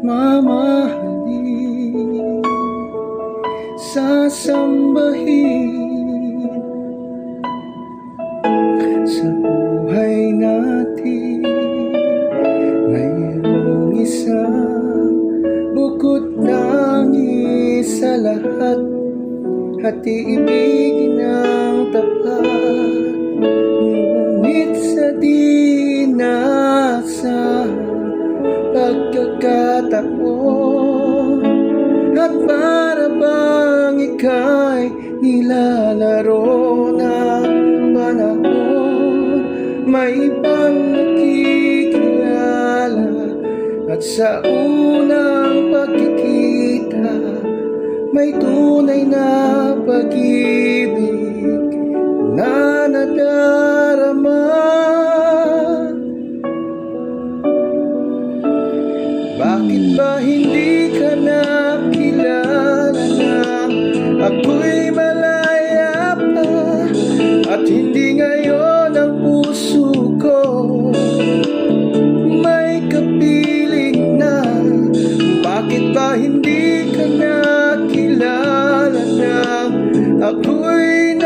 mamahalin, sasambahin sa buhay natin. Mayroong isang bukod langis sa lahat at iibigin ang tapat, ngunit sa di inaasahang pagkakataon, at para bang ika'y nilalaro ng panahon, may ibang nakikilala, at sa unang pagkikita may tunay na pag-ibig na nadarama. Bakit ba hindi ka nakilala na ako'y malaya pa, at hindi ngayon ang puso ko may kapiling na? Bakit ba hindi ka nakilala na ako'y